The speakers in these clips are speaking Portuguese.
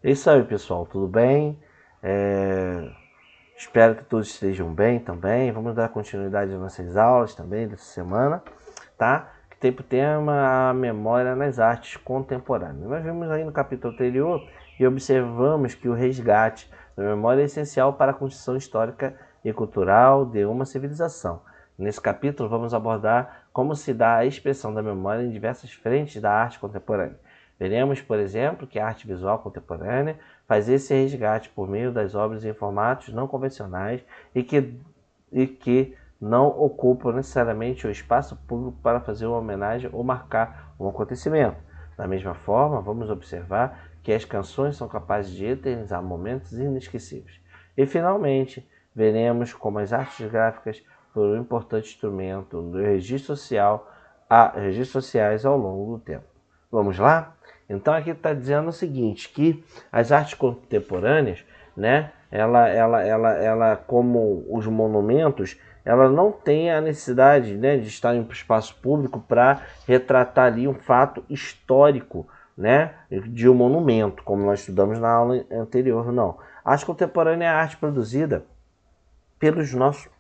É isso aí, pessoal. Tudo bem? Espero que todos estejam bem também. Vamos dar continuidade às nossas aulas também dessa semana, tá? Que tem por tema a memória nas artes contemporâneas. Nós vimos aí no capítulo anterior e observamos que o resgate da memória é essencial para a construção histórica e cultural de uma civilização. Nesse capítulo vamos abordar como se dá a expressão da memória em diversas frentes da arte contemporânea. Veremos, por exemplo, que a arte visual contemporânea faz esse resgate por meio das obras em formatos não convencionais e que não ocupam necessariamente o espaço público para fazer uma homenagem ou marcar um acontecimento. Da mesma forma, vamos observar que as canções são capazes de eternizar momentos inesquecíveis. E, finalmente, veremos como as artes gráficas foram um importante instrumento do registros sociais ao longo do tempo. Vamos lá? Então aqui está dizendo o seguinte, que as artes contemporâneas, né, ela como os monumentos, ela não tem a necessidade, né, de estar em espaço público para retratar ali um fato histórico, né, de um monumento, como nós estudamos na aula anterior, não. A arte contemporânea é a arte produzida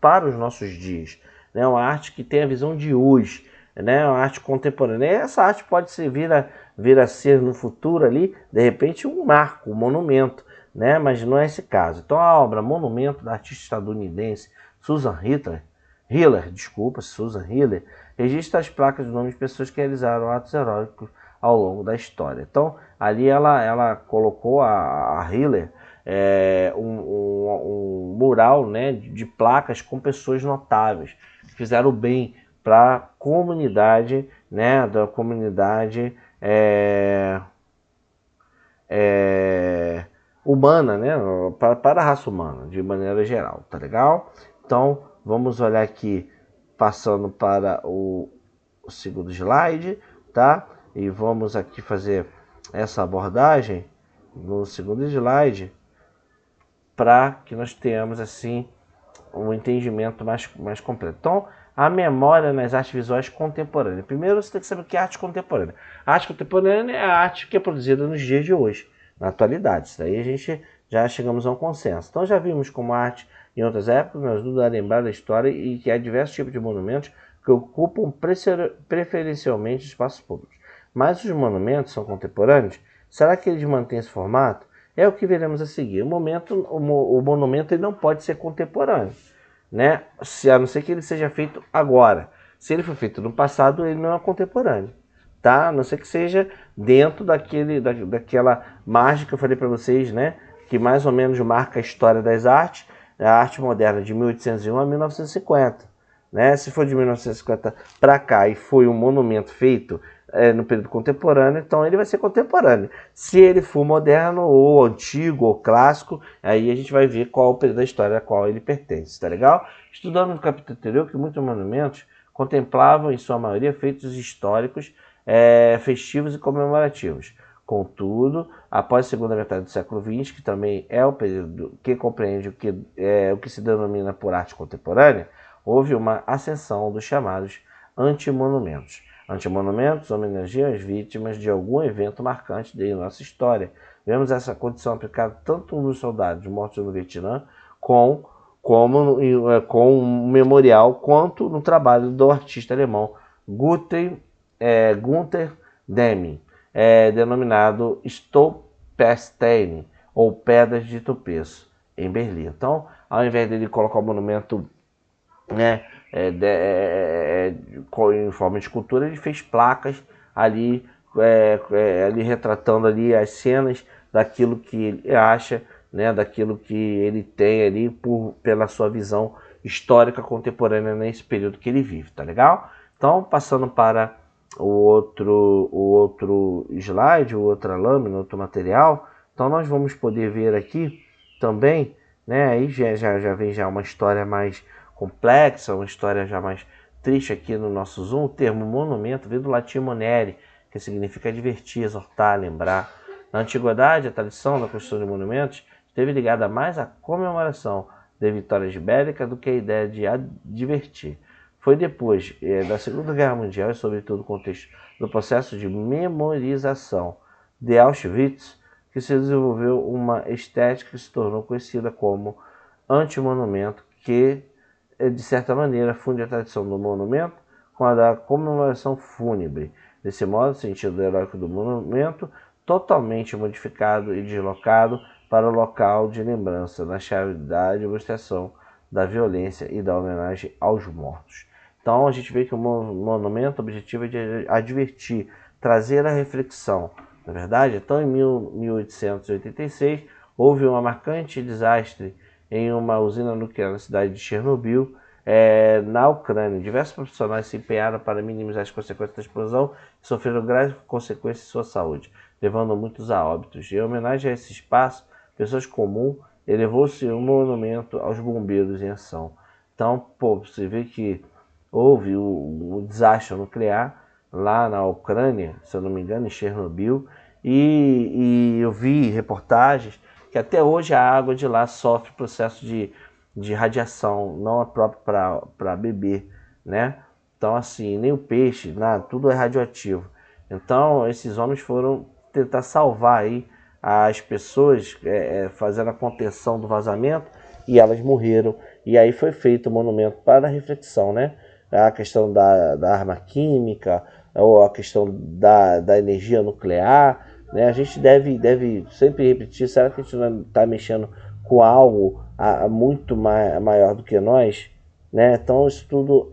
para os nossos dias, né, uma arte que tem a visão de hoje, né, uma arte contemporânea. E essa arte pode vir a ser no futuro ali, de repente, um marco, um monumento, né, mas não é esse caso. Então a obra Monumento da artista estadunidense Susan Hiller registra as placas de nomes de pessoas que realizaram atos heróicos ao longo da história. Então ali ela colocou a Hiller um mural, né, de placas com pessoas notáveis que fizeram bem para a comunidade, né, da comunidade humana, né, para a raça humana, de maneira geral, tá legal? Então, vamos olhar aqui, passando para o segundo slide, tá? E vamos aqui fazer essa abordagem no segundo slide, para que nós tenhamos, assim, um entendimento mais completo. Então, a memória nas artes visuais contemporâneas. Primeiro, você tem que saber o que é arte contemporânea. A arte contemporânea é a arte que é produzida nos dias de hoje, na atualidade. Isso daí a gente já chegamos a um consenso. Então, já vimos como a arte em outras épocas nos ajuda a lembrar da história e que há diversos tipos de monumentos que ocupam preferencialmente espaços públicos. Mas os monumentos são contemporâneos? Será que eles mantêm esse formato? É o que veremos a seguir. O monumento ele não pode ser contemporâneo, né? A não ser que ele seja feito agora. Se ele for feito no passado, ele não é contemporâneo, tá? A não ser que seja dentro daquela margem que eu falei para vocês, né? Que mais ou menos marca a história das artes, a arte moderna de 1801 a 1950. Né? Se for de 1950 para cá e foi um monumento feito no período contemporâneo, então ele vai ser contemporâneo. Se ele for moderno, ou antigo, ou clássico, aí a gente vai ver qual o período da história a qual ele pertence, tá legal? Estudando no capítulo anterior que muitos monumentos contemplavam, em sua maioria, feitos históricos, festivos e comemorativos. Contudo, após a segunda metade do século XX, que também é o período que compreende o que se denomina por arte contemporânea, houve uma ascensão dos chamados antimonumentos. Antimonumentos homenageiam as vítimas de algum evento marcante de nossa história. Vemos essa condição aplicada tanto nos soldados mortos no Vietnã, com um memorial, quanto no trabalho do artista alemão Gunther Deming, denominado Stolpersteine, ou Pedras de Tropeço, em Berlim. Então, ao invés dele colocar o monumento, né, em forma de escultura, ele fez placas ali, ali retratando ali as cenas daquilo que ele acha, né, daquilo que ele tem ali pela sua visão histórica contemporânea nesse período que ele vive, tá legal? Então, passando para o outro slide, outra lâmina, outro material, então nós vamos poder ver aqui também, né, aí já vem já uma história mais complexa, uma história já mais triste aqui no nosso zoom. O termo monumento vem do latim monere, que significa divertir, exortar, lembrar. Na antiguidade, a tradição da construção de monumentos esteve ligada mais à comemoração de vitórias bélicas do que à ideia de divertir. Foi depois da Segunda Guerra Mundial e, sobretudo, no contexto do processo de memorização de Auschwitz, que se desenvolveu uma estética que se tornou conhecida como anti-monumento, que, de certa maneira, funde a tradição do monumento com a da comemoração fúnebre. Desse modo, o sentido heróico do monumento totalmente modificado e deslocado para o local de lembrança, na chave da demonstração da violência e da homenagem aos mortos. Então a gente vê que o monumento, o objetivo é de advertir, trazer a reflexão. Na verdade, então em 1886 houve um marcante desastre em uma usina nuclear na cidade de Chernobyl, na Ucrânia. Diversos profissionais se empenharam para minimizar as consequências da explosão e sofreram graves consequências em sua saúde, levando muitos a óbitos. Em homenagem a esse espaço, pessoas comuns, elevou-se um monumento aos bombeiros em ação. Então, você vê que houve o desastre nuclear lá na Ucrânia, se eu não me engano, em Chernobyl, e eu vi reportagens que até hoje a água de lá sofre processo de radiação, não é próprio para beber, né? Então, assim, nem o peixe, nada, tudo é radioativo. Então, esses homens foram tentar salvar aí as pessoas, fazendo a contenção do vazamento, e elas morreram. E aí foi feito o monumento para a reflexão, né? A questão da arma química, ou a questão da energia nuclear, né? A gente deve sempre repetir, será que a gente não está mexendo com algo muito maior do que nós? Né? Então isso tudo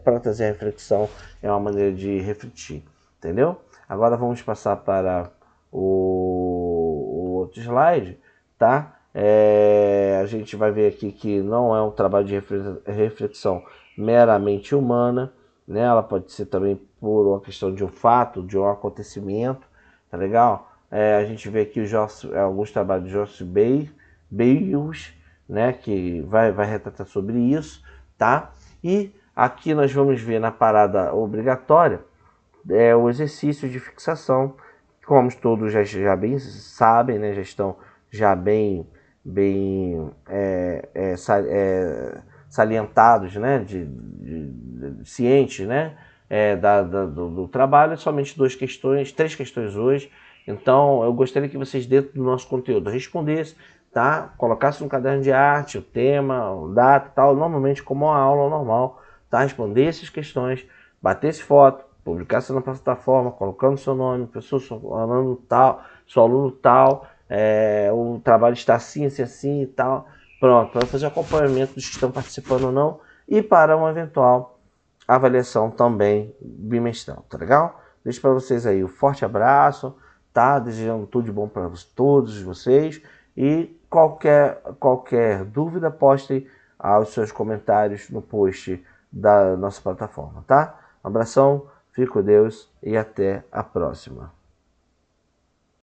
para trazer reflexão, é uma maneira de refletir, entendeu? Agora vamos passar para o outro slide, tá? A gente vai ver aqui que não é um trabalho de reflexão meramente humana, né? Ela pode ser também por uma questão de um fato, de um acontecimento, tá legal? A gente vê aqui alguns trabalhos de Joyce Bailes, né? Que vai retratar sobre isso, tá? E aqui nós vamos ver na parada obrigatória o exercício de fixação, como todos já bem sabem, né? Já estão já bem salientados, né? Cientes, né? Do trabalho. Somente três questões hoje. Então eu gostaria que vocês, dentro do nosso conteúdo, respondessem, tá? Colocasse no caderno de arte o tema, a data e tal, normalmente como uma aula normal, tá? Respondesse as questões, batesse foto, publicasse na plataforma, colocando seu nome, pessoa, sou aluno tal, o trabalho está assim, assim, assim e tal. Pronto, para fazer acompanhamento dos que estão participando ou não, e para uma eventual avaliação também bimestral, tá legal? Deixo para vocês aí um forte abraço, tá? Desejando tudo de bom para todos vocês, e qualquer dúvida, postem os seus comentários no post da nossa plataforma, tá? Um abração, fique com Deus e até a próxima.